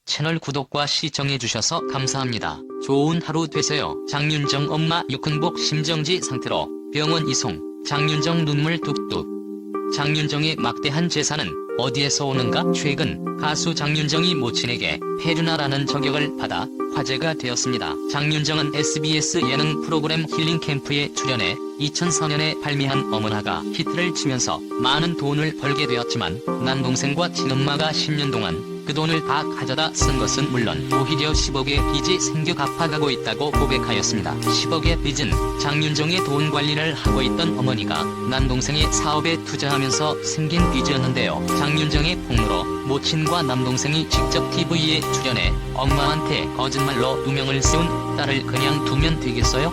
채널 구독과 시청해주셔서 감사합니다. 좋은 하루 되세요. 장윤정 엄마 육흥복 심정지 상태로 병원 이송. 장윤정 눈물 뚝뚝. 장윤정의 막대한 재산은 어디에서 오는가? 최근 가수 장윤정이 모친에게 폐륜아라는 저격을 받아 화제가 되었습니다. 장윤정은 SBS 예능 프로그램 힐링캠프에 출연해 2004년에 발매한 어머나가 히트를 치면서 많은 돈을 벌게 되었지만 남동생과 친엄마가 10년 동안 그 돈을 다 가져다 쓴 것은 물론 오히려 10억의 빚이 생겨 갚아가고 있다고 고백하였습니다. 10억의 빚은 장윤정의 돈 관리를 하고 있던 어머니가 남동생의 사업에 투자하면서 생긴 빚이었는데요. 장윤정의 폭로로 모친과 남동생이 직접 TV에 출연해 엄마한테 거짓말로 누명을 세운 딸을 그냥 두면 되겠어요?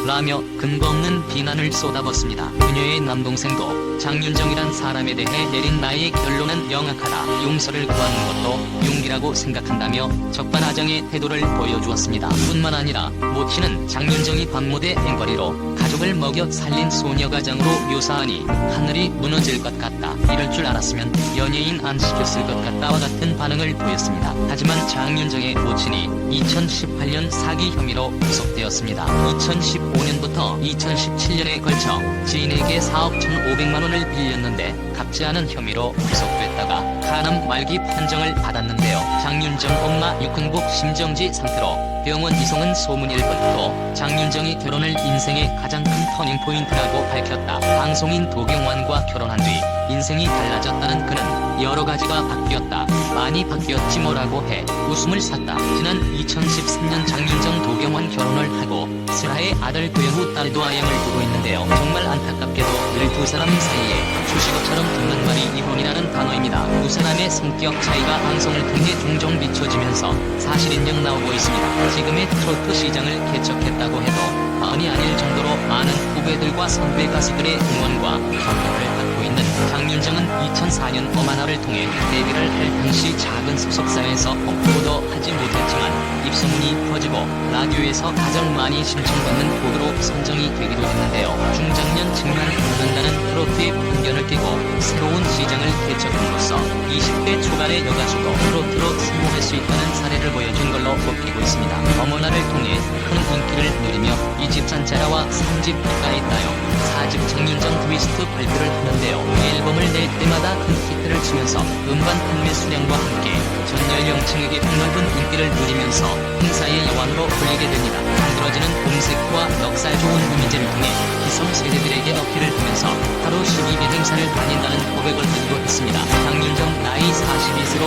라며 근거 없는 비난을 쏟아붓습니다. 그녀의 남동생도 장윤정이란 사람에 대해 내린 나의 결론은 명확하다. 용서를 구하는 것도 용기라고 생각한다며 적반하장의 태도를 보여주었습니다. 뿐만 아니라 모친은 장윤정이 밤무대 행거리로 가족을 먹여 살린 소녀가장으로 묘사하니 하늘이 무너질 것 같다. 이럴 줄 알았으면 연예인 안 시켰을 것 같다와 같은 반응을 보였습니다. 하지만 장윤정의 모친이 2018년 사기 혐의로 구속되었습니다. 2015년부터 2017년에 걸쳐 지인에게 4억 1,500만 원을 빌렸는데 갚지 않은 혐의로 구속됐다가 간암 말기 판정을 받았는데요. 장윤정 엄마 육흥복 심정지 상태로 병원 이송은 소문일 뿐. 또 장윤정이 결혼을 인생의 가장 큰 터닝포인트라고 밝혔다. 방송인 도경완과 결혼한 뒤 인생이 달라졌다는 그는 여러 가지가 바뀌었다. 많이 바뀌었지 뭐라고 해 웃음을 샀다. 지난 2013년 장윤정 도경완 결혼을 하고 슬하의 아들 배우 딸도 아영을 두고 있는데요. 정말 안타깝게도 늘 두 사람 사이에 수식어처럼 듣는 말이 이혼이라는 단어입니다. 두 사람의 성격 차이가 방송을 통해 종종 비춰지면서 사실인정 나오고 있습니다. 지금의 트로트 시장을 개척했다고 해도 과언이 아닐 정도로 많은 후배들과 선배 가수들의 응원과 격려를 받고 있는 장윤정은 2004년 어머나를 통해 데뷔를 할 당시 작은 소속사에서 홍보도 하지 못했지만 입소문이 퍼지고 라디오에서 가장 많이 신청받는 곡으로 선정이 되기도 했는데요. 중장년 측면 묻는다는 트로트의 편견을 깨고 새로운 시장을 개척함으로써 20대 초반의 여가수도 트로트로 성공할 수 있다는 사례를 보여준 걸로 꼽히고 있습니다. 어머나를 통해 큰 인기를 누리며 2집 산자라와 3집 가까이다요 4집 장윤정 트위스트 발표를 하는데요. 앨범을 낼 때마다 큰 히트를 치면서 음반 판매 수량과 함께 전 연령층에게 폭넓은 인기를 누리면서 행사의 여왕으로 불리게 됩니다. 만들어지는 음색과 넉살 좋은 이미지를 통해 기성세대들에게 어필을 하면서 하루 12개 행사를 다닌다는 고백을 하기도 했습니다. 장윤정 나이 42세로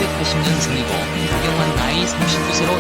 1980년생이고 도경완 나이 39세로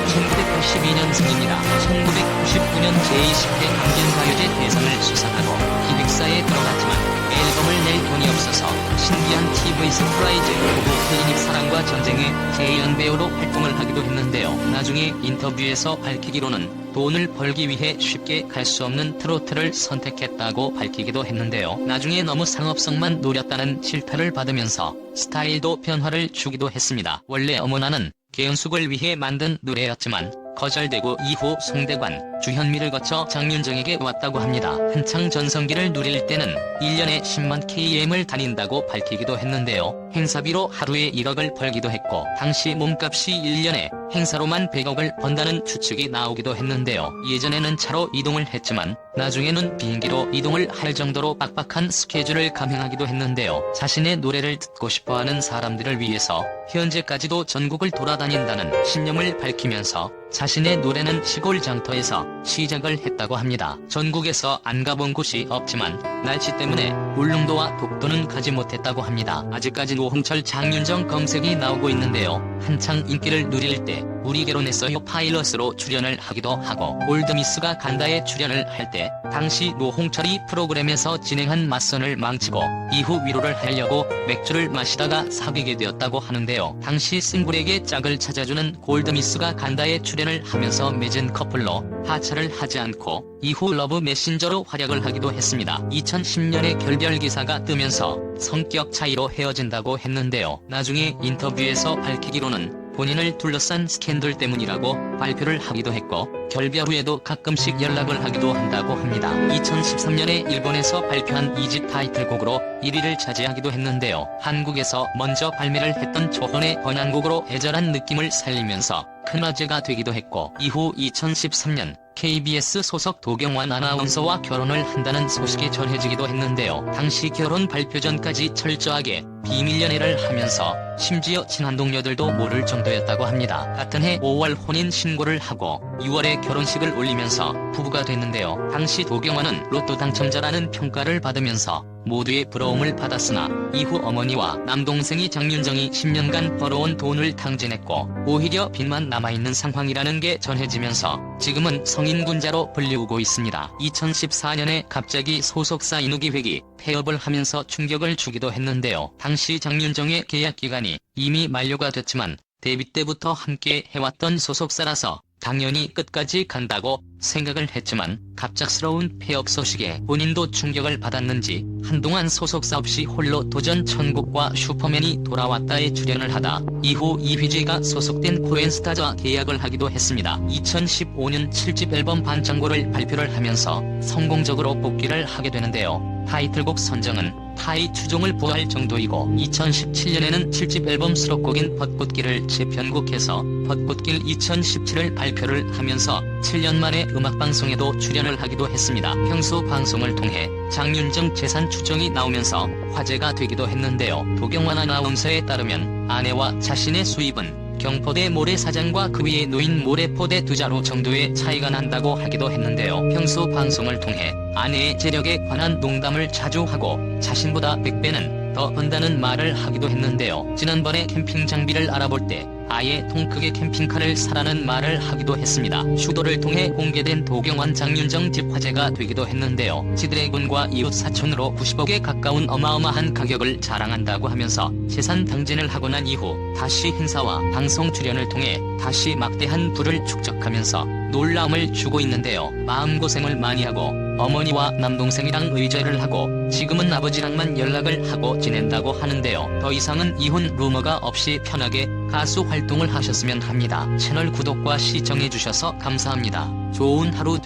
1982년생입니다. 1999년 제20회 강변가요제 대상을 수상하고 기획사에 들어갔지만 앨범을 낼 돈이 없어서 신기한 TV 서프라이즈 부부 태인입 사랑과 전쟁의 재연 배우로 활동을 하기도 했는데요. 나중에 인터뷰에서 밝히기로는 돈을 벌기 위해 쉽게 갈 수 없는 트로트를 선택했다고 밝히기도 했는데요. 나중에 너무 상업성만 노렸다는 질타를 받으면서 스타일도 변화를 주기도 했습니다. 원래 어머나는 개연숙을 위해 만든 노래였지만 거절되고 이후 송대관, 주현미를 거쳐 장윤정에게 왔다고 합니다. 한창 전성기를 누릴 때는 1년에 10만 KM을 다닌다고 밝히기도 했는데요. 행사비로 하루에 1억을 벌기도 했고 당시 몸값이 1년에 행사로만 100억을 번다는 추측이 나오기도 했는데요. 예전에는 차로 이동을 했지만 나중에는 비행기로 이동을 할 정도로 빡빡한 스케줄을 감행하기도 했는데요. 자신의 노래를 듣고 싶어하는 사람들을 위해서 현재까지도 전국을 돌아다닌다는 신념을 밝히면서 자신의 노래는 시골 장터에서 시작을 했다고 합니다. 전국에서 안 가본 곳이 없지만 날씨 때문에 울릉도와 독도는 가지 못했다고 합니다. 아직까지 노홍철 장윤정 검색이 나오고 있는데요. 한창 인기를 누릴 때 우리 결혼했어요 파일럿으로 출연을 하기도 하고 올드미스가 간다에 출연을 할 때 당시 노홍철이 프로그램에서 진행한 맞선을 망치고 이후 위로를 하려고 맥주를 마시다가 사귀게 되었다고 하는데요. 당시 싱글에게 짝을 찾아주는 골드미스가 간다에 출연을 하면서 맺은 커플로 하차를 하지 않고 이후 러브 메신저로 활약을 하기도 했습니다. 2010년에 결별 기사가 뜨면서 성격 차이로 헤어진다고 했는데요. 나중에 인터뷰에서 밝히기로는 본인을 둘러싼 스캔들 때문이라고 발표를 하기도 했고 결별 후에도 가끔씩 연락을 하기도 한다고 합니다. 2013년에 일본에서 발표한 2집 타이틀곡으로 1위를 차지하기도 했는데요. 한국에서 먼저 발매를 했던 조헌의 번안곡으로 애절한 느낌을 살리면서 큰 화제가 되기도 했고 이후 2013년 KBS 소속 도경완 아나운서와 결혼을 한다는 소식이 전해지기도 했는데요. 당시 결혼 발표 전까지 철저하게 비밀 연애를 하면서 심지어 친한 동료들도 모를 정도였다고 합니다. 같은 해 5월 혼인 신고를 하고 6월에 결혼식을 올리면서 부부가 됐는데요. 당시 도경완은 로또 당첨자라는 평가를 받으면서 모두의 부러움을 받았으나 이후 어머니와 남동생이 장윤정이 10년간 벌어온 돈을 탕진했고 오히려 빚만 남아있는 상황이라는 게 전해지면서 지금은 성인군자로 불리우고 있습니다. 2014년에 갑자기 소속사 인우기획이 폐업을 하면서 충격을 주기도 했는데요. 당시 장윤정의 계약 기간이 이미 만료가 됐지만 데뷔 때부터 함께 해왔던 소속사라서 당연히 끝까지 간다고 생각을 했지만 갑작스러운 폐업 소식에 본인도 충격을 받았는지 한동안 소속사 없이 홀로 도전 천국과 슈퍼맨이 돌아왔다에 출연을 하다 이후 이휘재가 소속된 코엔스타즈와 계약을 하기도 했습니다. 2015년 7집 앨범 반창고를 발표를 하면서 성공적으로 복귀를 하게 되는데요. 타이틀곡 선정은 타이 추종을 보할 정도이고 2017년에는 7집 앨범 수록곡인 벚꽃길을 재편곡해서 벚꽃길 2017을 발표를 하면서 7년 만에 음악방송에도 출연을 하기도 했습니다. 평소 방송을 통해 장윤정 재산 추정이 나오면서 화제가 되기도 했는데요. 도경완 아나운서에 따르면 아내와 자신의 수입은 경포대 모래사장과 그 위에 놓인 모래포대 2자루 정도의 차이가 난다고 하기도 했는데요. 평소 방송을 통해 아내의 재력에 관한 농담을 자주 하고 자신보다 100배는 더 번다는 말을 하기도 했는데요. 지난번에 캠핑 장비를 알아볼 때 아예 통 크게 캠핑카를 사라는 말을 하기도 했습니다. 슈도를 통해 공개된 도경완 장윤정 집 화제가 되기도 했는데요. 지드래곤과 이웃 사촌으로 90억에 가까운 어마어마한 가격을 자랑한다고 하면서 재산 당진을 하고 난 이후 다시 행사와 방송 출연을 통해 다시 막대한 부를 축적하면서 놀라움을 주고 있는데요. 마음고생을 많이 하고 어머니와 남동생이랑 의절을 하고 지금은 아버지랑만 연락을 하고 지낸다고 하는데요. 더 이상은 이혼 루머가 없이 편하게 가수 활동을 하셨으면 합니다. 채널 구독과 시청해주셔서 감사합니다. 좋은 하루